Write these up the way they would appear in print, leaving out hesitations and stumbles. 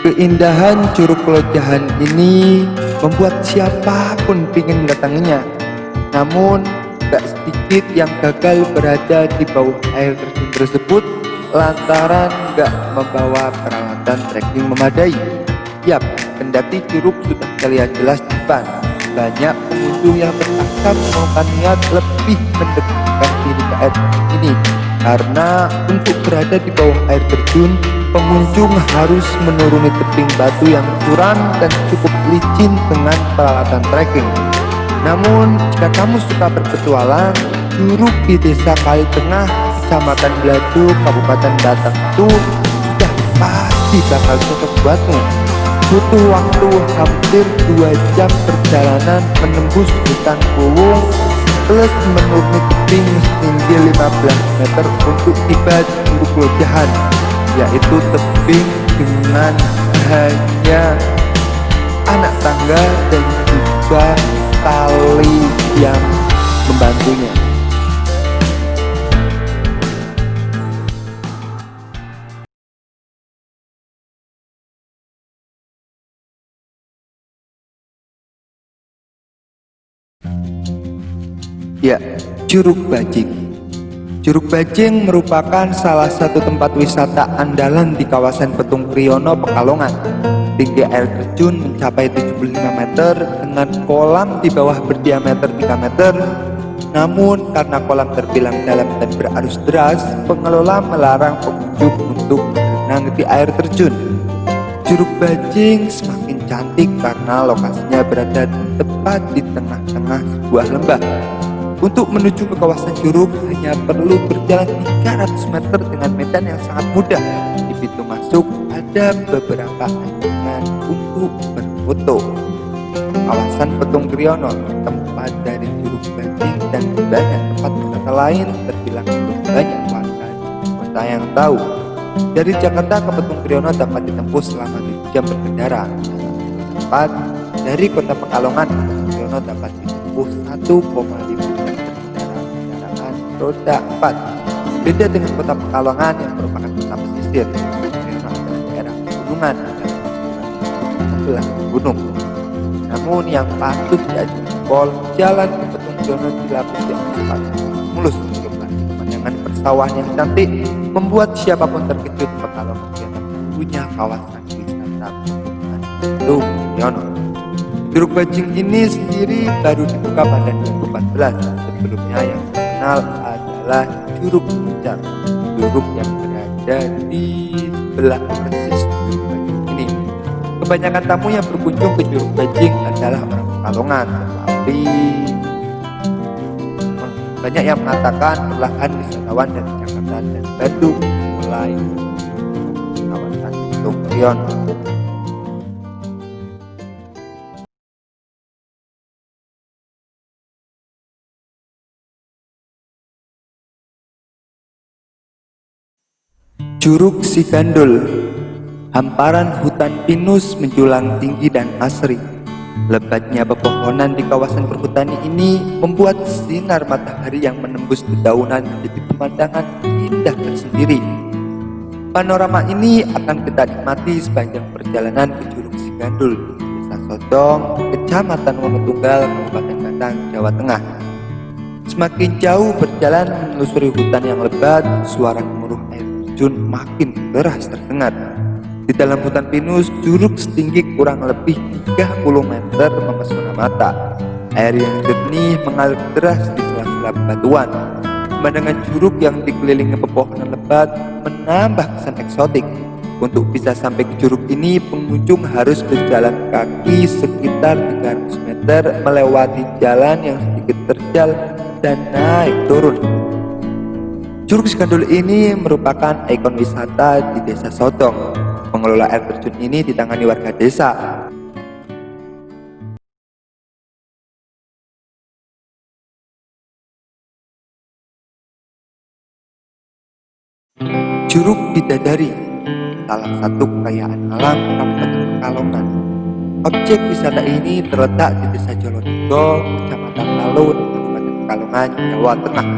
Keindahan Curug Lojahan ini membuat siapapun ingin mendatanginya. Namun, tak sedikit yang gagal berada di bawah air terjun tersebut lantaran gak membawa peralatan trekking memadai. Yap, kendati curug sudah terlihat jelas di depan, banyak pengunjung yang terpaksa melakukan niat lebih mendekatkan diri ke air terjun ini. Karena untuk berada di bawah air terjun, pengunjung harus menuruni tebing batu yang curam dan cukup licin dengan peralatan trekking. Namun, jika kamu suka berpetualang, curug di Desa Kali Tengah, Kecamatan Beladu, Kabupaten Batang itu sudah pasti bakal cocok buatmu. Butuh waktu hampir 2 jam perjalanan menembus hutan Kuwung plus menuruni tebing setinggi 15 meter untuk tiba di Curug Lojahan, yaitu tebing dengan hanya anak tangga dan juga tali yang membantunya. Ya, Curug Bajing. Curug Bajing merupakan salah satu tempat wisata andalan di kawasan Petung Kriono, Pekalongan. Tinggi air terjun mencapai 75 meter dengan kolam di bawah berdiameter 3 meter. Namun karena kolam terbilang dalam dan berarus deras, pengelola melarang pengunjung untuk berenang di air terjun. Curug Bajing semakin cantik karena lokasinya berada tepat di tengah-tengah sebuah lembah. Untuk menuju ke kawasan curug hanya perlu berjalan 300 meter dengan medan yang sangat mudah. Di pintu masuk ada beberapa anjungan untuk berfoto. Kawasan Petung Kriono, tempat dari Curug Bajing dan banyak tempat wisata lain terbilang belum banyak warga kota yang tahu. Dari Jakarta ke Petung Kriono dapat ditempuh selama 7 jam berkendara. Tempat dari kota Pekalongan ke Petung Kriono dapat ditempuh 1,5 jam berkendara kendaraan roda 4. Beda dengan kota Pekalongan yang merupakan kota pesisir. Kriono adalah daerah pegunungan dan membelah gunung. Namun yang patut dijempol, jalan ke Petung Kriono dilapisi aspal mulus dengan pemandangan persawahan yang cantik membuat siapapun terkejut. Pekalongan ternyata punya kawasan wisata pegunungan Petung Kriono. Curug Bajing ini sendiri baru dibuka pada 2014. Sebelumnya yang terkenal adalah Curug Puncak, curug yang berada di sebelah persis Curug Bajing ini. Kebanyakan tamu yang berkunjung ke Curug Bajing adalah orang Pekalongan, tetapi banyak yang mengatakan perlahan wisatawan dari Jakarta dan Bandung mulai kawasan Petung Kriono. Curug Sigandul, hamparan hutan pinus menjulang tinggi dan asri. Lebatnya pepohonan di kawasan perhutani ini membuat sinar matahari yang menembus dedaunan menjadi pemandangan indah tersendiri. Panorama ini akan kita nikmati sepanjang perjalanan ke Curug Sigandul, Desa Sodong, Kecamatan Wonotunggal, Kabupaten Batang, Jawa Tengah. Semakin jauh berjalan menelusuri hutan yang lebat, suara gemuruh air terjun makin keras terdengar. Di dalam hutan pinus, curug setinggi kurang lebih 30 meter memesona mata. Air yang jernih mengalir deras di sela-sela batuan. Pemandangan curug yang dikelilingi pepohonan lebat menambah kesan eksotik. Untuk bisa sampai ke curug ini, pengunjung harus berjalan kaki sekitar 300 meter melewati jalan yang sedikit terjal dan naik turun. Curug Sigandul ini merupakan ikon wisata di Desa Sodong. Pengelola air terjun ini ditangani warga desa. Curug Bidadari, salah satu kekayaan alam Kabupaten Pekalongan. Objek wisata ini terletak di Desa Jolotundo, Kecamatan Talun, Kabupaten Pekalongan, Jawa Tengah.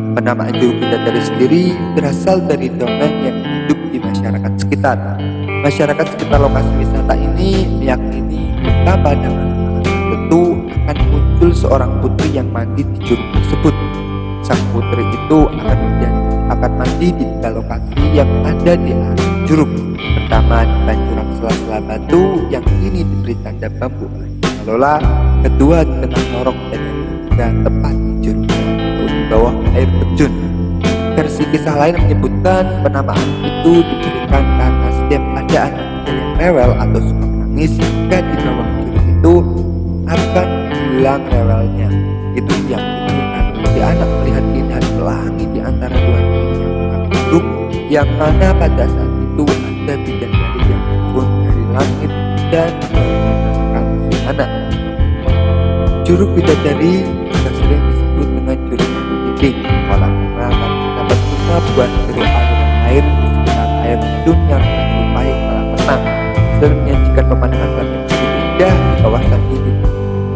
Penamaan Curug Bidadari sendiri berasal dari dongeng yang hidup di masyarakat masyarakat sekitar. Masyarakat sekitar lokasi wisata ini meyakini jika pada malam tertentu akan muncul seorang putri yang mandi di curug tersebut. Sang putri itu akan mandi di 3 lokasi yang ada di area curug. Pertama, di jurang sela-sela batu yang kini diberi tanda bambu oleh pengelola. Kedua, di tengah lorong dan yang ketiga tepat di curug atau di bawah air terjun. Versi kisah lain menyebutkan penamaan itu diberikan karena setiap ada anak kecil yang rewel atau suka menangis, jika di bawah curug itu akan hilang rewelnya. Itu diyakini karena si anak melihat keindahan pelangi di antara dua tiang curug, yang mana pada saat itu ada bidadari yang turun dari langit dan menenangkan si anak. Curug bidadari juga sering disebut dengan curug batu dinding. Kolam bunga akan terdapat 5 buah ceruk aliran air di sekitar air terjun yang menyerupai kolam renang, selain menyajikan pemandangan langit yang indah di kawasan ini.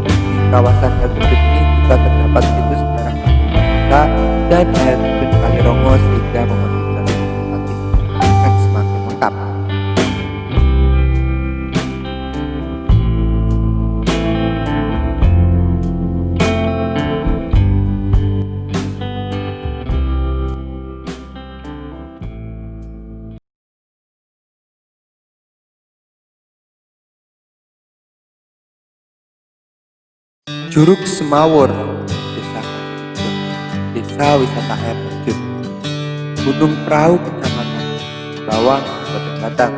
Di kawasan air terjun ini juga terdapat situs sejarah wisata dan air terjun Kalirongo, sehingga memenuhi tempat akan semakin lengkap. Curug Semawur, Desa Wisata Air Terjun, Gunung Perahu Kecamatan Bawang, Kabupaten Batang.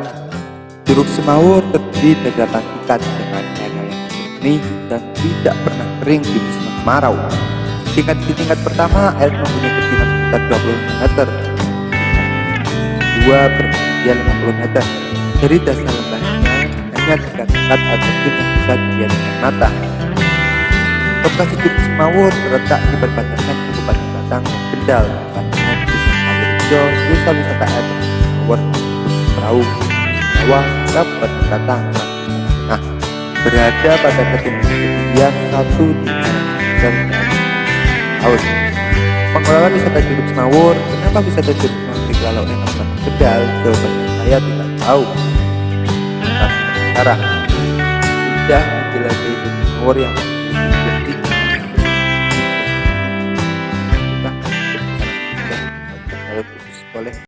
Curug Semawur terdiri dari 8 tingkat dengan air yang jernih dan tidak pernah kering di musim kemarau. Di tingkat pertama, air mempunyai ketinggian sekitar 25 meter. Tingkat 2 berketinggian 50 meter. Dari dasar lembahnya hanya 3 tingkat air terjun yang bisa dilihat dengan mata. Lokasi Curug Semawur terletak di perbatasan Kabupaten Batang dan Kendal, tepatnya di Desa Kalirejo, Desa Wisata Air Terjun Semawur, Perahu, Bawang, Kabupaten Batang, Tengah, berada pada ketinggian 1 di dari laut. Pengelola wisata Curug Semawur, kenapa wisata Curug Semawur dikelola oleh Kabupaten Kendal? Jawabannya saya tidak tahu. Sekarang sudah menjelajahi Curug Semawur yang boleh